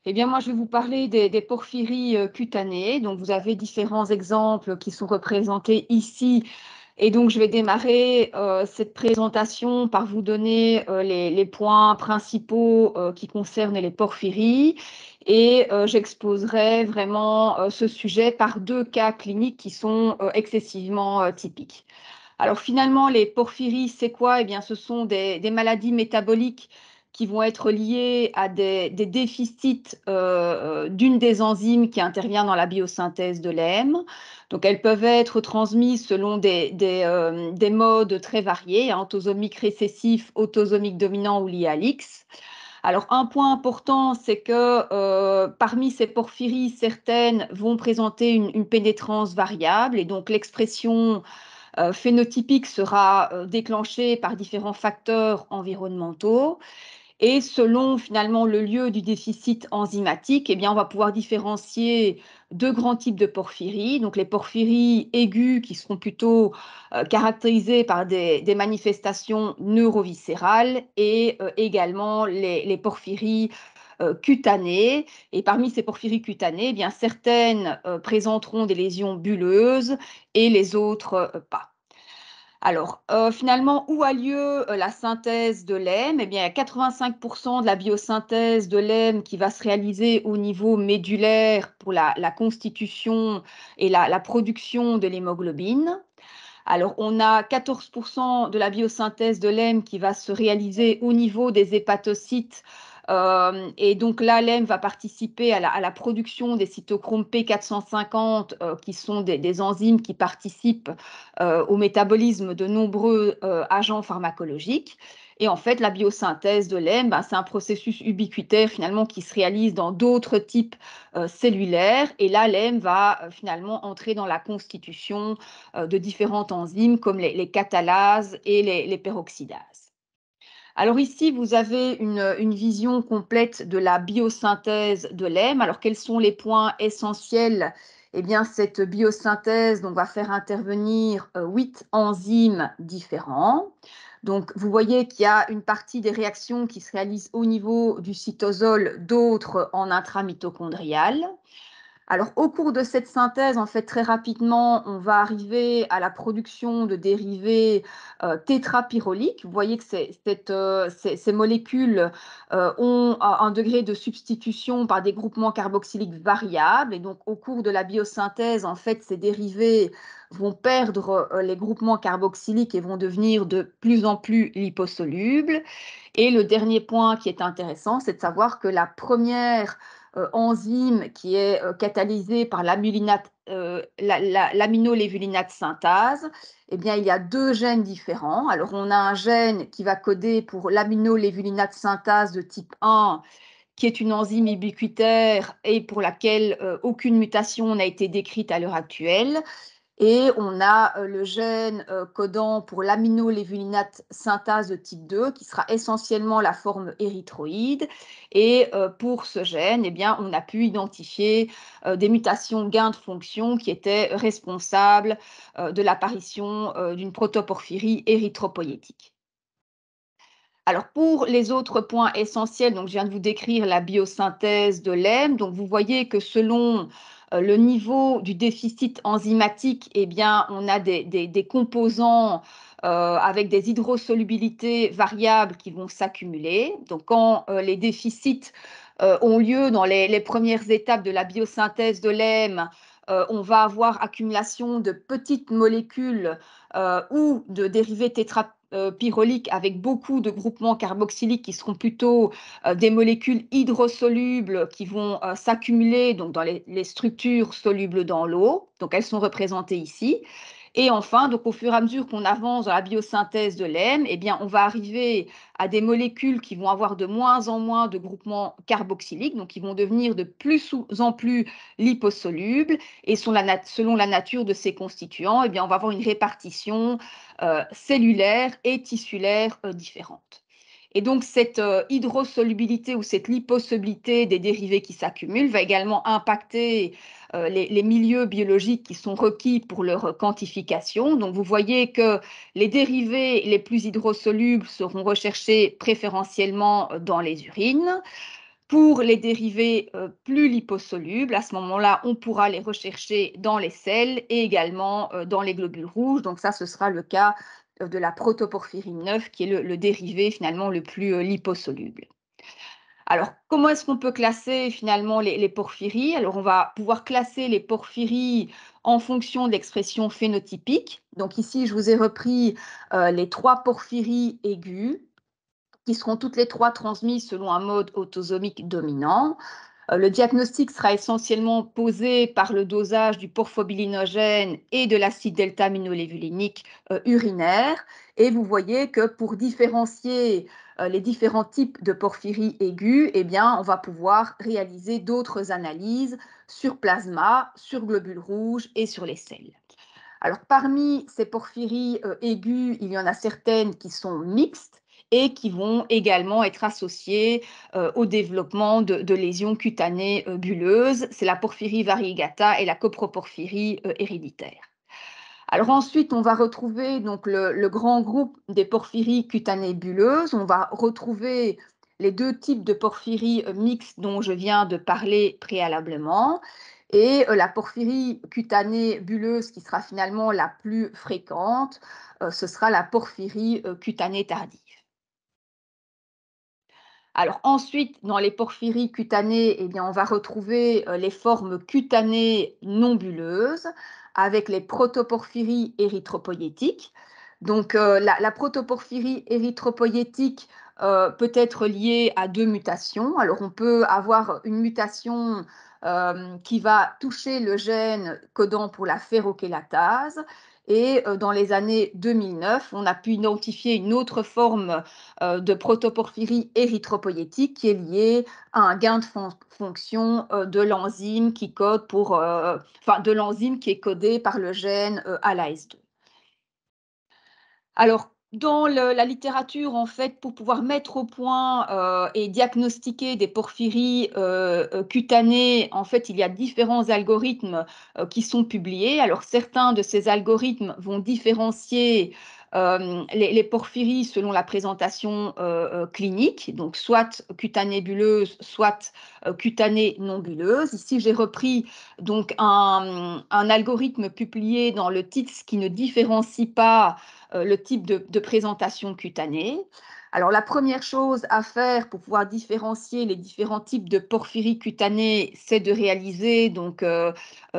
Eh bien, moi, je vais vous parler des porphyries cutanées. Donc, vous avez différents exemples qui sont représentés ici. Et donc, je vais démarrer cette présentation par vous donner les points principaux qui concernent les porphyries. Et j'exposerai vraiment ce sujet par deux cas cliniques qui sont excessivement typiques. Alors finalement, les porphyries, c'est quoi? Eh bien, ce sont des maladies métaboliques qui vont être liées à des déficits d'une des enzymes qui intervient dans la biosynthèse de l'hème. Donc, elles peuvent être transmises selon des modes très variés, hein, autosomique récessif, autosomique dominant ou lié à l'X. Alors, un point important, c'est que parmi ces porphyries, certaines vont présenter une pénétrance variable et donc l'expression phénotypique sera déclenché par différents facteurs environnementaux. Et selon finalement le lieu du déficit enzymatique, eh bien, on va pouvoir différencier deux grands types de porphyries. Donc les porphyries aiguës qui seront plutôt caractérisées par des manifestations neuroviscérales et également les porphyries cutanées. Et parmi ces porphyries cutanées, eh bien, certaines présenteront des lésions bulleuses et les autres pas. Alors, finalement, où a lieu la synthèse de l'hème? Eh bien, il y a 85% de la biosynthèse de l'hème qui va se réaliser au niveau médulaire pour la constitution et la production de l'hémoglobine. Alors, on a 14% de la biosynthèse de l'hème qui va se réaliser au niveau des hépatocytes. Et donc là, l'hème va participer à la production des cytochromes P450, qui sont des enzymes qui participent au métabolisme de nombreux agents pharmacologiques. Et en fait, la biosynthèse de l'hème, ben, c'est un processus ubiquitaire finalement qui se réalise dans d'autres types cellulaires. Et là, l'hème va finalement entrer dans la constitution de différentes enzymes comme les catalases et les peroxydases. Alors ici, vous avez une vision complète de la biosynthèse de l'hème. Alors quels sont les points essentiels? Eh bien, cette biosynthèse donc, va faire intervenir 8 enzymes différents. Donc, vous voyez qu'il y a une partie des réactions qui se réalisent au niveau du cytosol, d'autres en intramitochondrial. Alors, au cours de cette synthèse, en fait, très rapidement, on va arriver à la production de dérivés tétrapyroliques. Vous voyez que ces molécules ont un degré de substitution par des groupements carboxyliques variables. Et donc, au cours de la biosynthèse, en fait, ces dérivés vont perdre les groupements carboxyliques et vont devenir de plus en plus liposolubles. Et le dernier point qui est intéressant, c'est de savoir que la première enzyme qui est catalysée par l'aminolévulinate synthase, eh bien, il y a deux gènes différents. Alors, on a un gène qui va coder pour l'aminolévulinate synthase de type 1, qui est une enzyme ubiquitaire et pour laquelle aucune mutation n'a été décrite à l'heure actuelle. Et on a le gène codant pour l'aminolévulinate synthase de type 2, qui sera essentiellement la forme érythroïde. Et pour ce gène, eh bien, on a pu identifier des mutations gain de fonction qui étaient responsables de l'apparition d'une protoporphyrie érythropoïétique. Alors pour les autres points essentiels, donc je viens de vous décrire la biosynthèse de l'hème. Donc vous voyez que selon le niveau du déficit enzymatique, eh bien, on a des composants avec des hydrosolubilités variables qui vont s'accumuler. Donc quand les déficits ont lieu dans les premières étapes de la biosynthèse de l'hème, on va avoir accumulation de petites molécules ou de dérivés tétrapyroliques avec beaucoup de groupements carboxyliques qui seront plutôt des molécules hydrosolubles qui vont s'accumuler donc dans les structures solubles dans l'eau. Donc elles sont représentées ici. Et enfin, donc au fur et à mesure qu'on avance dans la biosynthèse de l'hème, eh bien, on va arriver à des molécules qui vont avoir de moins en moins de groupements carboxyliques, donc qui vont devenir de plus en plus liposolubles. Et selon la nature de ces constituants, eh bien, on va avoir une répartition cellulaire et tissulaire différente. Et donc, cette hydrosolubilité ou cette liposolubilité des dérivés qui s'accumulent va également impacter les milieux biologiques qui sont requis pour leur quantification. Donc, vous voyez que les dérivés les plus hydrosolubles seront recherchés préférentiellement dans les urines. Pour les dérivés plus liposolubles, à ce moment-là, on pourra les rechercher dans les selles et également dans les globules rouges. Donc ça, ce sera le cas de la protoporphyrine 9, qui est le dérivé finalement le plus liposoluble. Alors, comment est-ce qu'on peut classer finalement les porphyries? Alors, on va pouvoir classer les porphyries en fonction de l'expression phénotypique. Donc ici, je vous ai repris les 3 porphyries aiguës, qui seront toutes les 3 transmises selon un mode autosomique dominant. Le diagnostic sera essentiellement posé par le dosage du porphobilinogène et de l'acide delta-aminolévulénique urinaire. Et vous voyez que pour différencier les différents types de porphyries aiguës, eh bien, on va pouvoir réaliser d'autres analyses sur plasma, sur globules rouges et sur les selles. Alors, parmi ces porphyries aiguës, il y en a certaines qui sont mixtes et qui vont également être associées au développement de lésions cutanées bulleuses. C'est la porphyrie variegata et la coproporphyrie héréditaire. Alors ensuite, on va retrouver donc le grand groupe des porphyries cutanées bulleuses. On va retrouver les 2 types de porphyries mixtes dont je viens de parler préalablement. Et la porphyrie cutanée bulleuse qui sera finalement la plus fréquente, ce sera la porphyrie cutanée tardive. Alors ensuite, dans les porphyries cutanées, eh bien, on va retrouver les formes cutanées non bulleuses avec les protoporphyries érythropoïétiques. Donc la protoporphyrie érythropoïétique peut être liée à 2 mutations. Alors on peut avoir une mutation qui va toucher le gène codant pour la ferrokélatase. Et dans les années 2009, on a pu identifier une autre forme de protoporphyrie érythropoïétique qui est liée à un gain de fonction de l'enzyme qui code de l'enzyme qui est codée par le gène ALAS2. Alors, dans la littérature, en fait, pour pouvoir mettre au point et diagnostiquer des porphyries cutanées, en fait, il y a différents algorithmes qui sont publiés. Alors, certains de ces algorithmes vont différencier les porphyries selon la présentation clinique, donc soit cutanée bulleuse, soit cutanée non bulleuse. Ici, j'ai repris donc un algorithme publié dans le TITS qui ne différencie pas le type de présentation cutanée. Alors, la première chose à faire pour pouvoir différencier les différents types de porphyries cutanées, c'est de réaliser donc,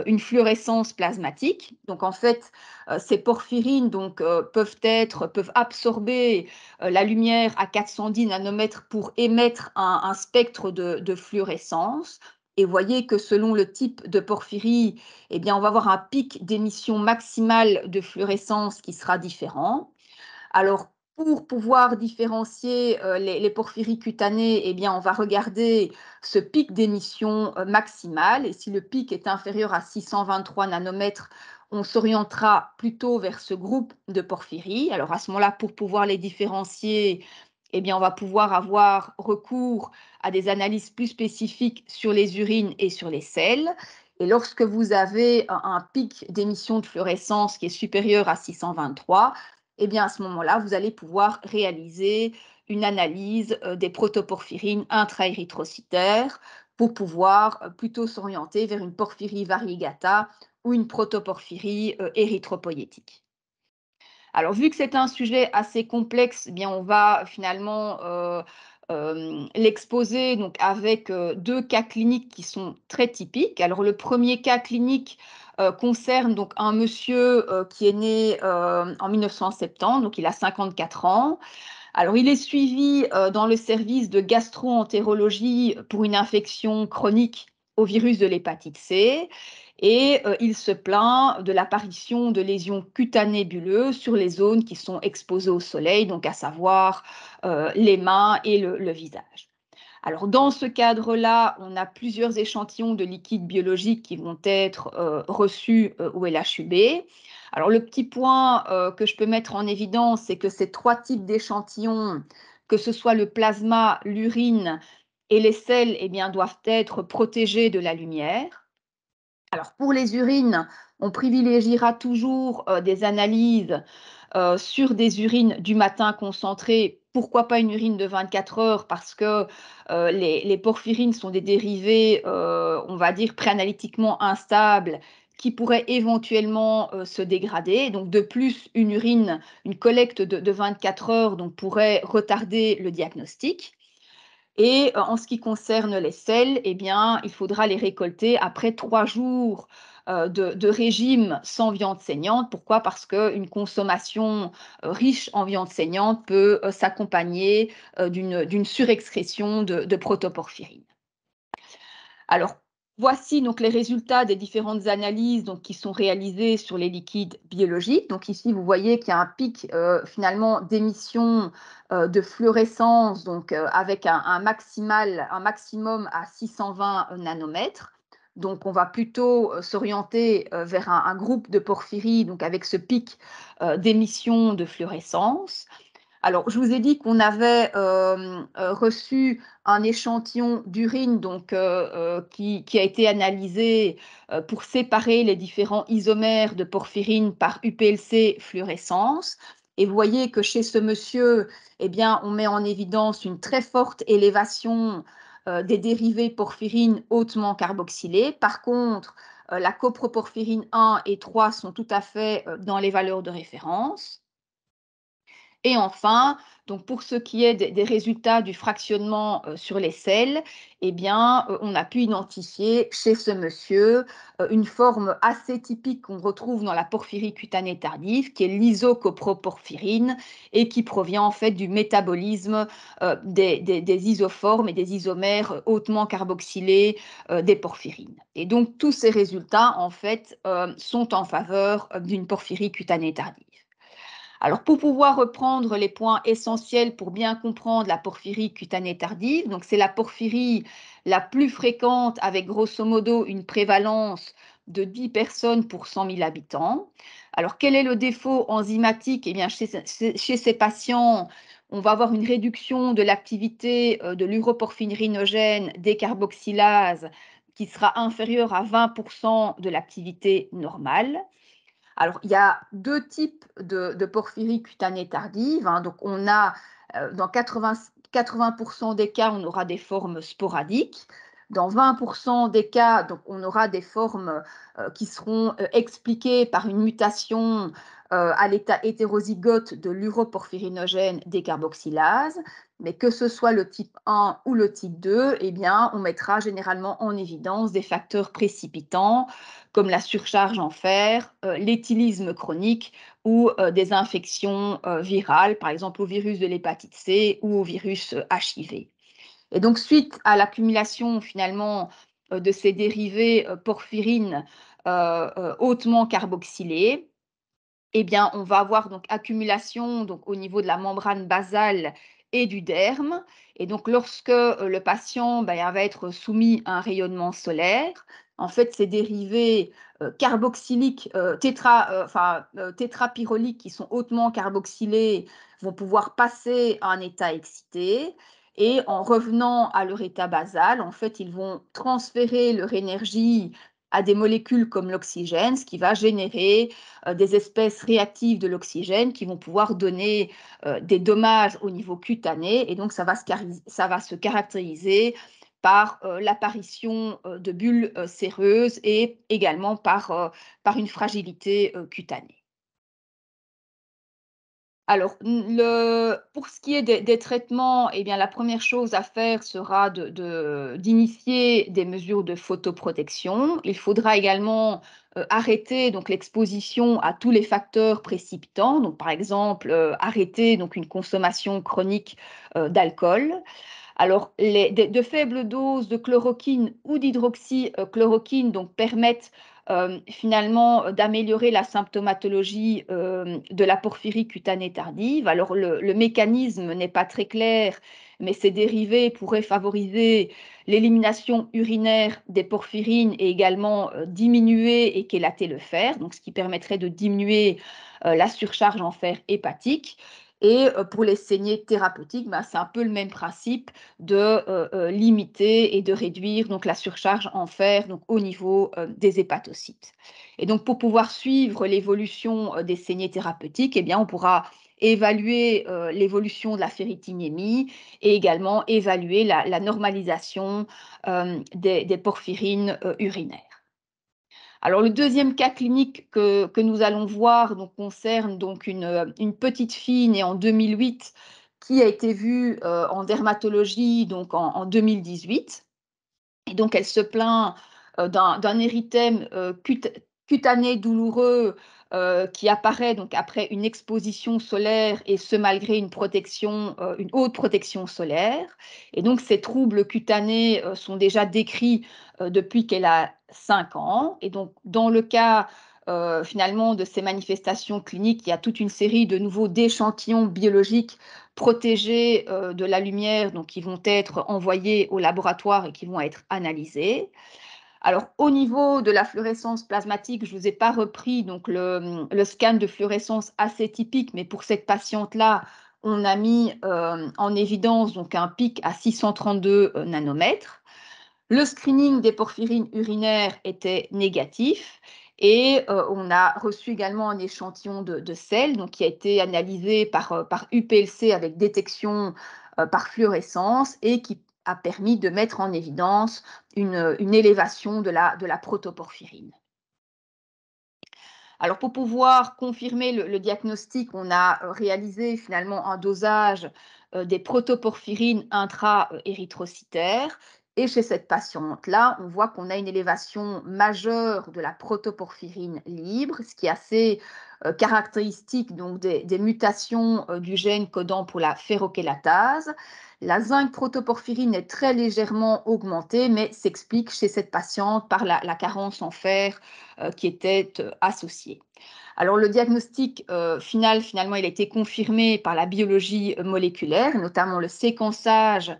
une fluorescence plasmatique. Donc, en fait, ces porphyrines donc, peuvent absorber la lumière à 410 nanomètres pour émettre un spectre de fluorescence. Et vous voyez que selon le type de porphyrie, eh bien, on va avoir un pic d'émission maximale de fluorescence qui sera différent. Alors, pour pouvoir différencier les porphyries cutanées, eh bien, on va regarder ce pic d'émission maximale. Et si le pic est inférieur à 623 nanomètres, on s'orientera plutôt vers ce groupe de porphyries. Alors, à ce moment-là, pour pouvoir les différencier, eh bien, on va pouvoir avoir recours à des analyses plus spécifiques sur les urines et sur les selles. Et lorsque vous avez un pic d'émission de fluorescence qui est supérieur à 623, eh bien, à ce moment-là, vous allez pouvoir réaliser une analyse des protoporphyrines intraérythrocytaires pour pouvoir plutôt s'orienter vers une porphyrie variegata ou une protoporphyrie érythropoïétique. Alors, vu que c'est un sujet assez complexe, eh bien, on va finalement l'exposer donc avec 2 cas cliniques qui sont très typiques. Alors, le premier cas clinique concerne donc un monsieur qui est né en 1970, donc il a 54 ans. Alors, il est suivi dans le service de gastro-entérologie pour une infection chronique au virus de l'hépatite C. Et il se plaint de l'apparition de lésions cutanées bulleuses sur les zones qui sont exposées au soleil, donc à savoir les mains et le visage. Alors, dans ce cadre-là, on a plusieurs échantillons de liquide biologique qui vont être reçus au LHUB. Alors, le petit point que je peux mettre en évidence, c'est que ces 3 types d'échantillons, que ce soit le plasma, l'urine et les selles, eh bien, doivent être protégés de la lumière. Alors, pour les urines, on privilégiera toujours des analyses sur des urines du matin concentrées pourquoi pas une urine de 24 heures? Parce que les porphyrines sont des dérivés, on va dire, préanalytiquement instables qui pourraient éventuellement se dégrader. Donc, de plus, une collecte de 24 heures donc, pourrait retarder le diagnostic. Et en ce qui concerne les sels, eh bien, il faudra les récolter après 3 jours de régime sans viande saignante. Pourquoi? Parce qu'une consommation riche en viande saignante peut s'accompagner d'une surexcrétion de protoporphyrine. Alors, voici donc les résultats des différentes analyses donc, qui sont réalisées sur les liquides biologiques. Donc ici, vous voyez qu'il y a un pic finalement d'émission de fluorescence donc, avec un maximum à 620 nanomètres. Donc, on va plutôt s'orienter vers un groupe de porphyrie donc avec ce pic d'émission de fluorescence. Alors, je vous ai dit qu'on avait reçu un échantillon d'urine donc, qui a été analysé pour séparer les différents isomères de porphyrine par UPLC fluorescence. Et vous voyez que chez ce monsieur, eh bien, on met en évidence une très forte élévation des dérivés porphyrine hautement carboxylés. Par contre, la coproporphyrine 1 et 3 sont tout à fait dans les valeurs de référence. Et enfin, donc pour ce qui est des résultats du fractionnement sur les sels, eh bien, on a pu identifier chez ce monsieur une forme assez typique qu'on retrouve dans la porphyrie cutanée tardive, qui est l'isocoproporphyrine et qui provient en fait du métabolisme des isoformes et des isomères hautement carboxylés des porphyrines. Et donc, tous ces résultats, en fait, sont en faveur d'une porphyrie cutanée tardive. Alors, pour pouvoir reprendre les points essentiels pour bien comprendre la porphyrie cutanée tardive, donc c'est la porphyrie la plus fréquente avec grosso modo une prévalence de 10 personnes pour 100 000 habitants. Alors, quel est le défaut enzymatique? Eh bien, chez ces patients, on va avoir une réduction de l'activité de l'uroporphyrinogène décarboxylase qui sera inférieure à 20% de l'activité normale. Alors, il y a 2 types de porphyrie cutanée tardive. Donc, on a dans 80% des cas, on aura des formes sporadiques. Dans 20% des cas, donc, on aura des formes qui seront expliquées par une mutation à l'état hétérozygote de l'uroporphyrinogène décarboxylase. Mais que ce soit le type 1 ou le type 2, eh bien, on mettra généralement en évidence des facteurs précipitants comme la surcharge en fer, l'éthylisme chronique ou des infections virales, par exemple au virus de l'hépatite C ou au virus HIV. Et donc, suite à l'accumulation finalement de ces dérivés porphyrines hautement carboxylés, eh bien, on va avoir donc accumulation donc, au niveau de la membrane basale et du derme. Et donc, lorsque le patient va être soumis à un rayonnement solaire, en fait, ces dérivés carboxyliques, tétrapyroliques qui sont hautement carboxylés vont pouvoir passer à un état excité. Et en revenant à leur état basal, en fait, ils vont transférer leur énergie à des molécules comme l'oxygène, ce qui va générer des espèces réactives de l'oxygène qui vont pouvoir donner des dommages au niveau cutané. Et donc, ça va se caractériser par l'apparition de bulles séreuses et également par une fragilité cutanée. Alors, pour ce qui est des traitements, eh bien, la première chose à faire sera d'initier des mesures de photoprotection. Il faudra également arrêter donc l'exposition à tous les facteurs précipitants. Donc, par exemple, arrêter donc une consommation chronique d'alcool. Alors, de faibles doses de chloroquine ou d'hydroxychloroquine donc, permettent finalement d'améliorer la symptomatologie de la porphyrie cutanée tardive. Alors, le mécanisme n'est pas très clair, mais ces dérivés pourraient favoriser l'élimination urinaire des porphyrines et également diminuer et chélater le fer, donc ce qui permettrait de diminuer la surcharge en fer hépatique. Et pour les saignées thérapeutiques, c'est un peu le même principe de limiter et de réduire donc, la surcharge en fer donc, au niveau des hépatocytes. Et donc, pour pouvoir suivre l'évolution des saignées thérapeutiques, eh bien, on pourra évaluer l'évolution de la ferritinémie et également évaluer la normalisation des porphyrines urinaires. Alors, le deuxième cas clinique que nous allons voir donc, concerne donc une petite fille née en 2008 qui a été vue en dermatologie donc en 2018. Et donc, elle se plaint d'un érythème cutané douloureux qui apparaît donc après une exposition solaire et ce malgré une haute protection solaire. Et donc, ces troubles cutanés sont déjà décrits depuis qu'elle a 5 ans. Et donc, dans le cas finalement de ces manifestations cliniques, il y a toute une série de nouveaux d'échantillons biologiques protégés de la lumière, donc qui vont être envoyés au laboratoire et qui vont être analysés. Alors, au niveau de la fluorescence plasmatique, je ne vous ai pas repris donc, le scan de fluorescence assez typique, mais pour cette patiente-là, on a mis en évidence donc, un pic à 632 nanomètres. Le screening des porphyrines urinaires était négatif et on a reçu également un échantillon de sel donc, qui a été analysé par UPLC avec détection par fluorescence et qui a permis de mettre en évidence une élévation de la protoporphyrine. Alors, pour pouvoir confirmer le diagnostic, on a réalisé finalement un dosage des protoporphyrines intra-érythrocytaires. Et chez cette patiente-là, on voit qu'on a une élévation majeure de la protoporphyrine libre, ce qui est assez caractéristique donc, des mutations du gène codant pour la ferrokélatase. La zinc protoporphyrine est très légèrement augmentée, mais s'explique chez cette patiente par la carence en fer qui était associée. Alors, le diagnostic final, finalement, il a été confirmé par la biologie moléculaire, notamment le séquençage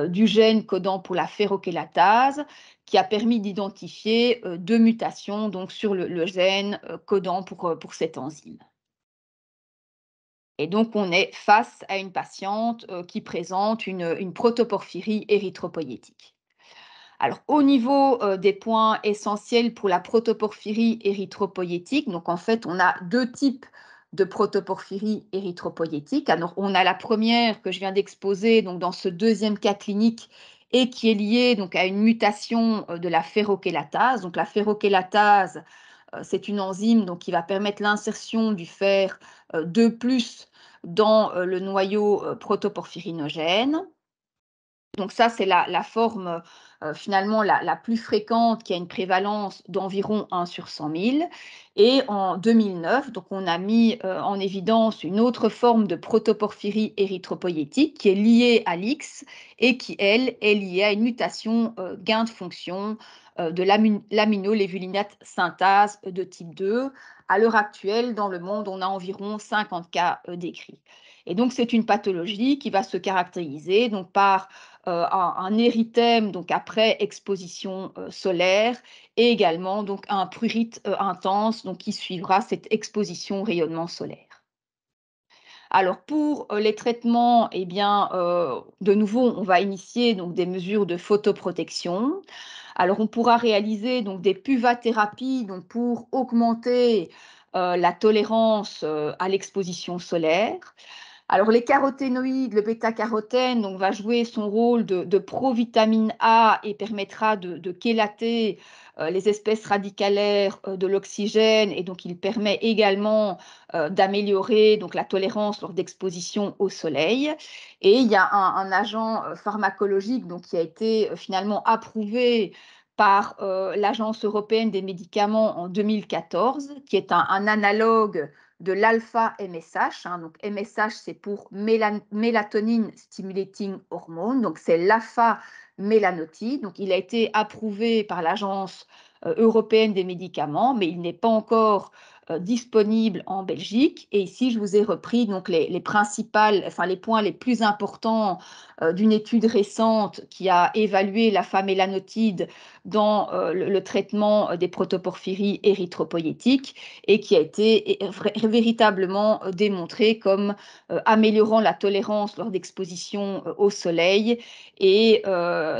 du gène codant pour la ferrokélatase, qui a permis d'identifier 2 mutations donc, sur le gène codant pour cette enzyme. Et donc, on est face à une patiente qui présente une protoporphyrie érythropoïétique. Alors, au niveau des points essentiels pour la protoporphyrie érythropoïétique, donc en fait, on a 2 types de protoporphyrie érythropoïétique. Alors, on a la première que je viens d'exposer donc dans ce deuxième cas clinique et qui est liée donc à une mutation de la ferrokélatase. Donc, la ferrokélatase, c'est une enzyme donc, qui va permettre l'insertion du fer 2+ dans le noyau protoporphyrinogène. Donc ça, c'est la forme finalement la plus fréquente qui a une prévalence d'environ 1 sur 100 000. Et en 2009, donc on a mis en évidence une autre forme de protoporphyrie érythropoïétique qui est liée à l'X et qui, elle, est liée à une mutation gain de fonction de l'aminolévulinate synthase de type 2. À l'heure actuelle, dans le monde, on a environ 50 cas décrits. Et donc, c'est une pathologie qui va se caractériser donc, par un érythème donc après exposition solaire et également donc un prurite intense donc qui suivra cette exposition au rayonnement solaire. Alors pour les traitements, eh bien, de nouveau, on va initier donc des mesures de photoprotection. Alors on pourra réaliser donc des puvathérapies donc pour augmenter la tolérance à l'exposition solaire. Alors, les caroténoïdes, le bêta-carotène, donc, va jouer son rôle de provitamine A et permettra de chélater les espèces radicalaires de l'oxygène. Et donc, il permet également d'améliorer donc, la tolérance lors d'exposition au soleil. Et il y a un agent pharmacologique donc, qui a été finalement approuvé par l'Agence européenne des médicaments en 2014, qui est un analogue de l'alpha-MSH. Donc, MSH, c'est pour Melatonin Stimulating Hormone. Donc, c'est l'alpha-mélanotide. Donc, il a été approuvé par l'Agence européenne des médicaments, mais il n'est pas encore disponible en Belgique. Et ici, je vous ai repris donc les points les plus importants d'une étude récente qui a évalué l'alpha-mélanotide dans le traitement des protoporphyries érythropoïétiques et qui a été véritablement démontré comme améliorant la tolérance lors d'exposition au soleil et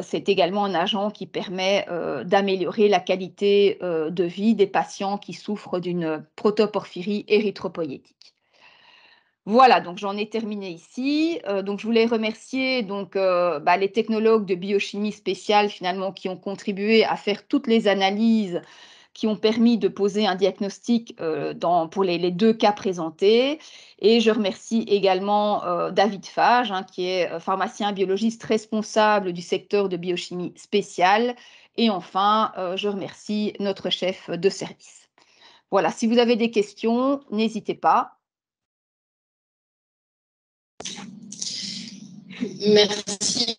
c'est également un agent qui permet d'améliorer la qualité de vie des patients qui souffrent d'une protoporphyrie érythropoïétique. Voilà, donc j'en ai terminé ici. Donc je voulais remercier donc, les technologues de biochimie spéciale finalement qui ont contribué à faire toutes les analyses qui ont permis de poser un diagnostic pour les 2 cas présentés. Et je remercie également David Fage, hein, qui est pharmacien biologiste responsable du secteur de biochimie spéciale. Et enfin, je remercie notre chef de service. Voilà, si vous avez des questions, n'hésitez pas. Merci